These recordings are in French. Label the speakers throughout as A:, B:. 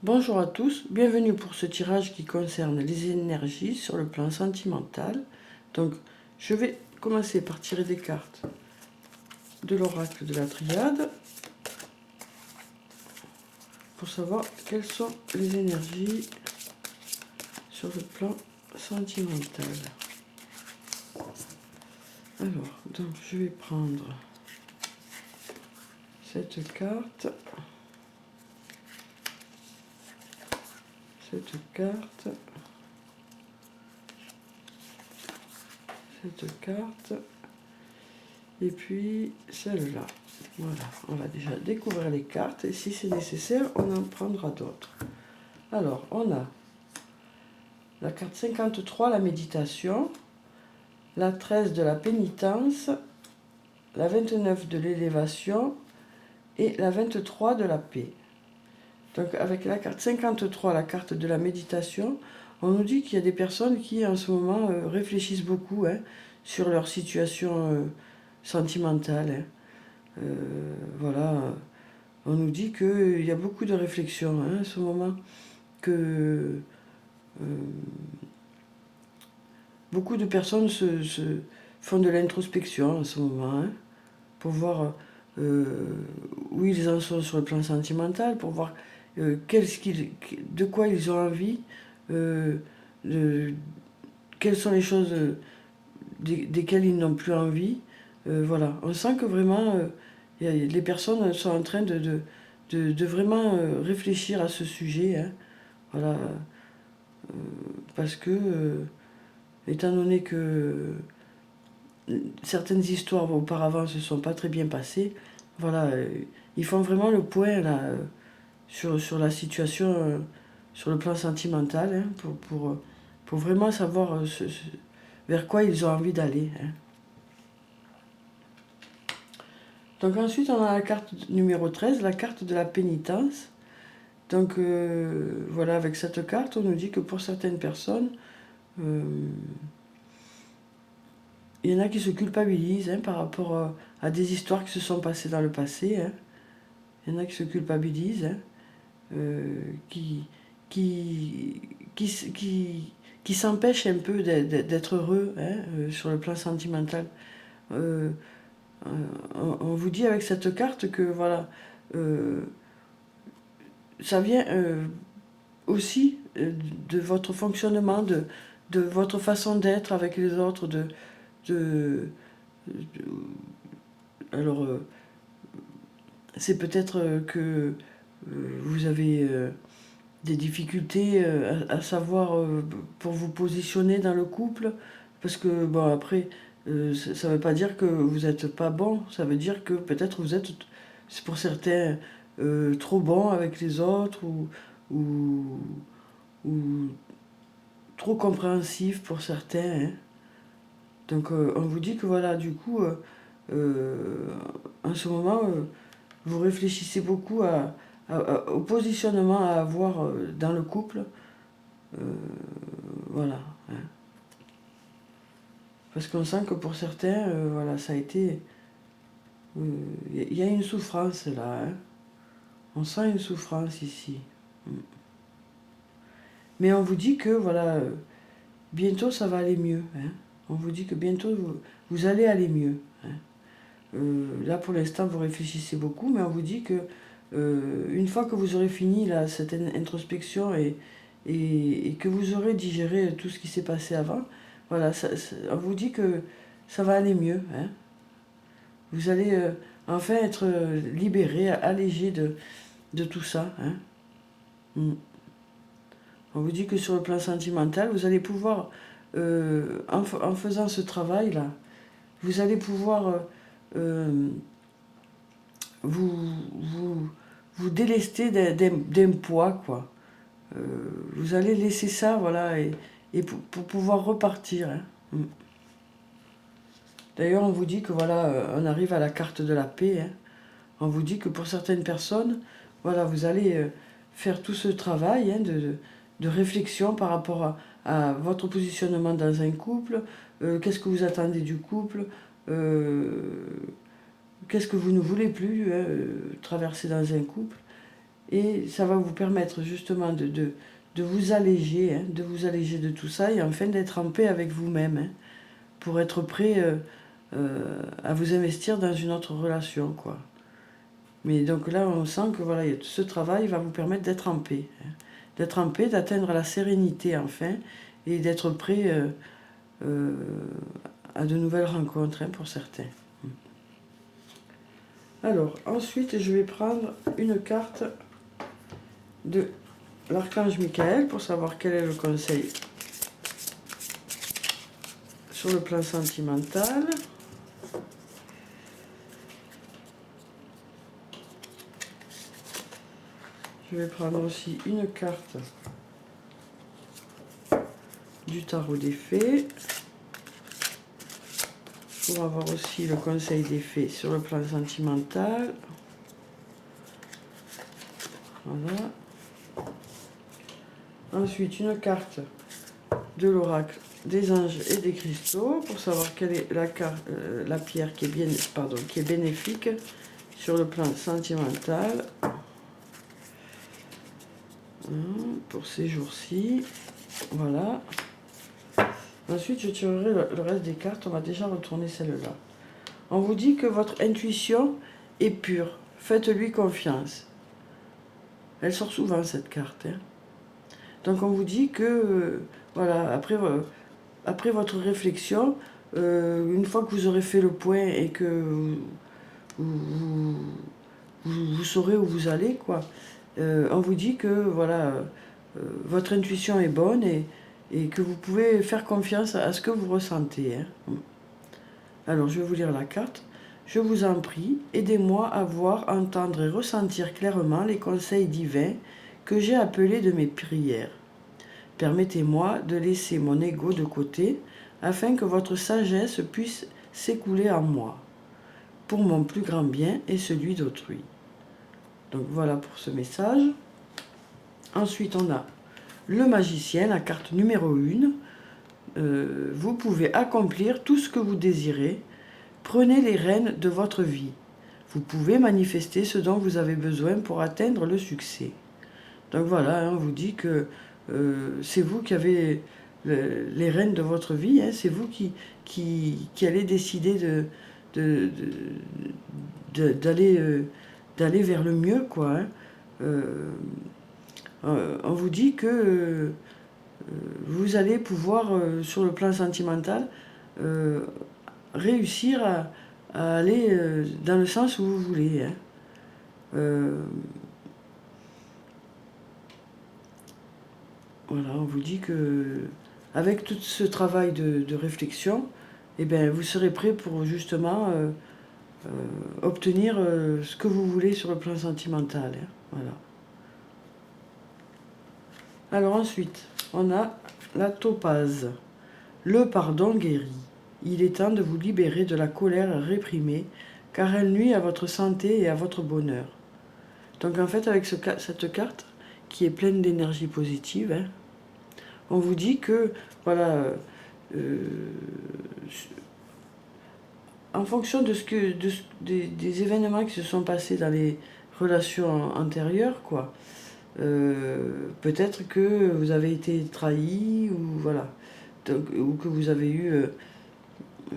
A: Bonjour à tous, bienvenue pour ce tirage qui concerne les énergies sur le plan sentimental. Donc, je vais commencer par tirer des cartes de l'oracle de la Triade pour savoir quelles sont les énergies sur le plan sentimental. Alors, donc je vais prendre cette carte, cette carte, cette carte, et puis celle-là. Voilà, on va déjà découvrir les cartes, et si c'est nécessaire, on en prendra d'autres. Alors, on a la carte 53, la méditation, la 13 de la pénitence, la 29 de l'élévation et la 23 de la paix. Donc avec la carte 53, la carte de la méditation, on nous dit qu'il y a des personnes qui en ce moment réfléchissent beaucoup sur leur situation sentimentale. Voilà, on nous dit qu'il y a beaucoup de réflexions en ce moment, que beaucoup de personnes font de l'introspection en ce moment, pour voir où ils en sont sur le plan sentimental, pour voir de quoi ils ont envie, quelles sont les choses desquelles ils n'ont plus envie. Voilà, on sent que vraiment les personnes sont en train de vraiment réfléchir à ce sujet. Voilà, parce que, étant donné que certaines histoires auparavant ne se sont pas très bien passées, voilà, ils font vraiment le point là, sur la situation sur le plan sentimental, pour vraiment savoir vers quoi ils ont envie d'aller. Donc ensuite, on a la carte numéro 13, la carte de la pénitence. Donc voilà, avec cette carte, on nous dit que pour certaines personnes, il y en a qui se culpabilisent par rapport à des histoires qui se sont passées dans le passé. Il y en a qui se culpabilisent, qui, qui, qui s'empêchent un peu d'être heureux sur le plan sentimental. On vous dit avec cette carte que voilà, ça vient aussi de votre fonctionnement, de votre façon d'être avec les autres, de alors c'est peut-être que vous avez des difficultés à savoir pour vous positionner dans le couple, parce que bon après ça ne veut pas dire que vous n'êtes pas bon, ça veut dire que peut-être vous êtes, c'est pour certains, trop bon avec les autres, ou, ou trop compréhensif pour certains. Donc on vous dit que voilà, du coup, en ce moment, vous réfléchissez beaucoup au positionnement à avoir dans le couple. Voilà. Parce qu'on sent que pour certains, voilà, ça a été... Il y a une souffrance là. On sent une souffrance ici. Mais on vous dit que, voilà, bientôt ça va aller mieux. On vous dit que bientôt vous allez aller mieux. Là, pour l'instant, vous réfléchissez beaucoup, mais on vous dit que une fois que vous aurez fini là, cette introspection et que vous aurez digéré tout ce qui s'est passé avant, voilà, on vous dit que ça va aller mieux. Vous allez enfin être libéré, allégé de tout ça. On vous dit que sur le plan sentimental, vous allez pouvoir, en faisant ce travail-là, vous allez pouvoir vous délester d'un poids, quoi. Vous allez laisser ça, voilà, et pour pouvoir repartir. D'ailleurs, on vous dit que voilà, on arrive à la carte de la paix. On vous dit que pour certaines personnes, voilà, vous allez faire tout ce travail de réflexion par rapport à votre positionnement dans un couple, qu'est-ce que vous attendez du couple, qu'est-ce que vous ne voulez plus traverser dans un couple. Et ça va vous permettre justement de vous alléger, hein, de tout ça, et enfin d'être en paix avec vous-même, hein, pour être prêt à vous investir dans une autre relation, quoi. Mais donc là, on sent que voilà, ce travail va vous permettre d'être en paix, hein, d'être en paix, d'atteindre la sérénité enfin, et d'être prêt à de nouvelles rencontres, hein, pour certains. Alors, ensuite, je vais prendre une carte de l'archange Michael pour savoir quel est le conseil sur le plan sentimental. Je vais prendre aussi une carte du tarot des fées pour avoir aussi le conseil des fées sur le plan sentimental. Voilà. Ensuite, une carte de l'oracle des anges et des cristaux pour savoir quelle est la pierre qui est bénéfique sur le plan sentimental pour ces jours-ci. Voilà. Ensuite, je tirerai le reste des cartes. On va déjà retourner celle-là. On vous dit que votre intuition est pure. Faites-lui confiance. Elle sort souvent, cette carte, hein. Donc, on vous dit que, voilà, après votre réflexion, une fois que vous aurez fait le point et que vous saurez où vous allez, quoi, on vous dit que, voilà, votre intuition est bonne et que vous pouvez faire confiance à ce que vous ressentez, hein. Alors, je vais vous lire la carte. Je vous en prie, aidez-moi à voir, entendre et ressentir clairement les conseils divins que j'ai appelés de mes prières. Permettez-moi de laisser mon ego de côté afin que votre sagesse puisse s'écouler en moi, pour mon plus grand bien et celui d'autrui. Donc voilà pour ce message. Ensuite, on a le magicien, la carte numéro 1. Vous pouvez accomplir tout ce que vous désirez. Prenez les rênes de votre vie. Vous pouvez manifester ce dont vous avez besoin pour atteindre le succès. Donc voilà, hein, on vous dit que c'est vous qui avez les rênes de votre vie, hein, c'est vous qui allez décider d'aller vers le mieux, quoi, hein. On vous dit que vous allez pouvoir, sur le plan sentimental, réussir à aller dans le sens où vous voulez, hein. Voilà, on vous dit que avec tout ce travail de réflexion, eh bien, vous serez prêt pour justement obtenir ce que vous voulez sur le plan sentimental, hein. Voilà. Alors ensuite, on a la topaze. Le pardon guérit. Il est temps de vous libérer de la colère réprimée, car elle nuit à votre santé et à votre bonheur. Donc en fait, avec cette carte, qui est pleine d'énergie positive, hein, on vous dit que, voilà, en fonction de des événements qui se sont passés dans les relations antérieures, quoi, peut-être que vous avez été trahi, ou voilà, donc, ou que vous avez eu...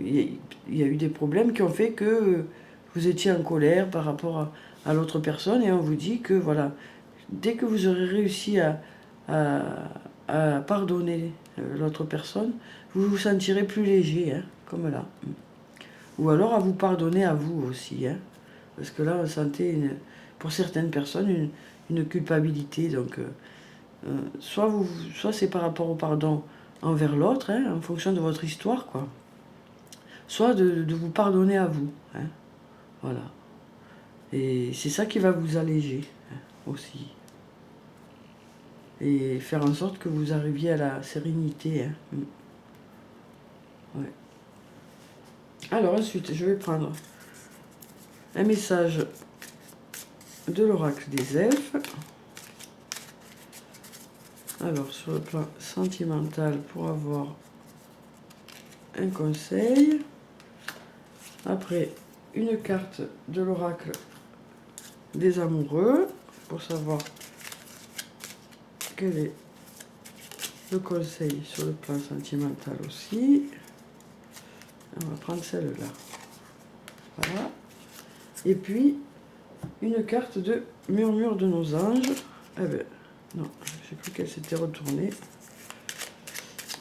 A: il y a eu des problèmes qui ont fait que vous étiez en colère par rapport à l'autre personne, et on vous dit que, voilà, dès que vous aurez réussi à pardonner l'autre personne, vous vous sentirez plus léger, hein, comme là. Ou alors à vous pardonner à vous aussi, hein, parce que là, on sentait, pour certaines personnes, une culpabilité. Donc, soit c'est par rapport au pardon envers l'autre, hein, en fonction de votre histoire, quoi. Soit de vous pardonner à vous, hein, voilà. Et c'est ça qui va vous alléger, hein, aussi. Et faire en sorte que vous arriviez à la sérénité, hein. Ouais. Alors ensuite, je vais prendre un message de l'oracle des elfes. Alors, sur le plan sentimental, pour avoir un conseil. Après, une carte de l'oracle des amoureux. pour savoir quel est le conseil sur le plan sentimental aussi. On va prendre celle-là. Voilà. Et puis, une carte de murmure de nos anges. Eh ben, non, je sais plus qu'elle s'était retournée.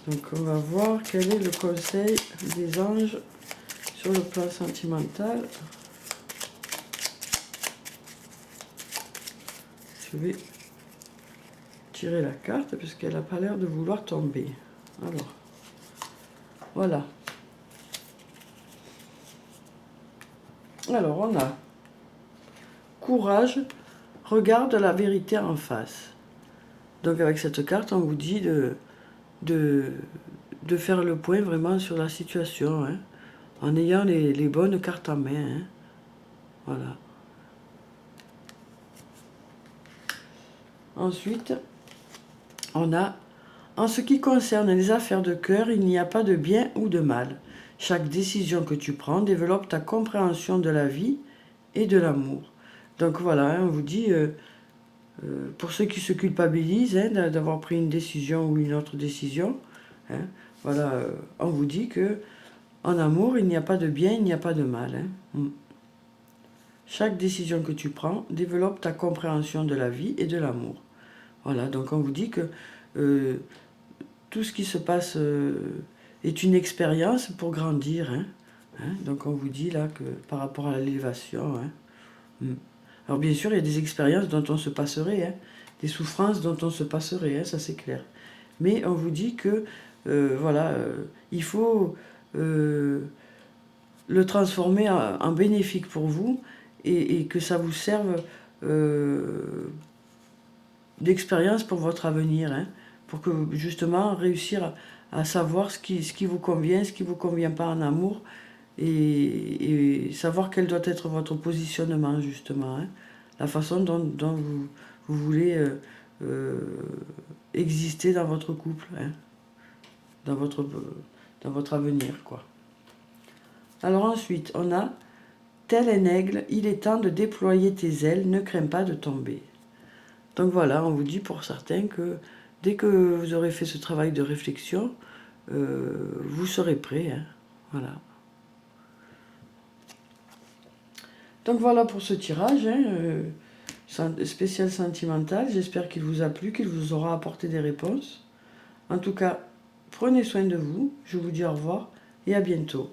A: Donc, on va voir quel est le conseil des anges sur le plan sentimental. Je vais tirer la carte parce qu'elle n'a pas l'air de vouloir tomber. Alors, voilà. Alors, on a courage, regarde la vérité en face. Donc, avec cette carte, on vous dit de faire le point vraiment sur la situation, hein, en ayant les bonnes cartes en main. Hein. Voilà. Ensuite, on a, en ce qui concerne les affaires de cœur, il n'y a pas de bien ou de mal. Chaque décision que tu prends développe ta compréhension de la vie et de l'amour. Donc voilà, hein, on vous dit, pour ceux qui se culpabilisent hein, d'avoir pris une décision ou une autre décision, hein, voilà, on vous dit que en amour, il n'y a pas de bien, il n'y a pas de mal. Hein. Chaque décision que tu prends développe ta compréhension de la vie et de l'amour. Voilà, donc on vous dit que tout ce qui se passe est une expérience pour grandir. Hein. Donc on vous dit là que par rapport à l'élévation. Hein. Alors bien sûr, il y a des expériences dont on se passerait, hein, des souffrances dont on se passerait, hein, ça c'est clair. Mais on vous dit que voilà, il faut le transformer en bénéfique pour vous et que ça vous serve d'expérience pour votre avenir, hein, pour que justement réussir à savoir ce qui vous convient, ce qui ne vous convient pas en amour, et savoir quel doit être votre positionnement justement, hein, la façon dont vous voulez exister dans votre couple, hein, dans votre avenir, quoi. Alors ensuite, on a tel un aigle, il est temps de déployer tes ailes, ne crains pas de tomber. Donc voilà, on vous dit pour certains que dès que vous aurez fait ce travail de réflexion, vous serez prêt. Hein, voilà. Donc voilà pour ce tirage spécial sentimental. J'espère qu'il vous a plu, qu'il vous aura apporté des réponses. En tout cas, prenez soin de vous. Je vous dis au revoir et à bientôt.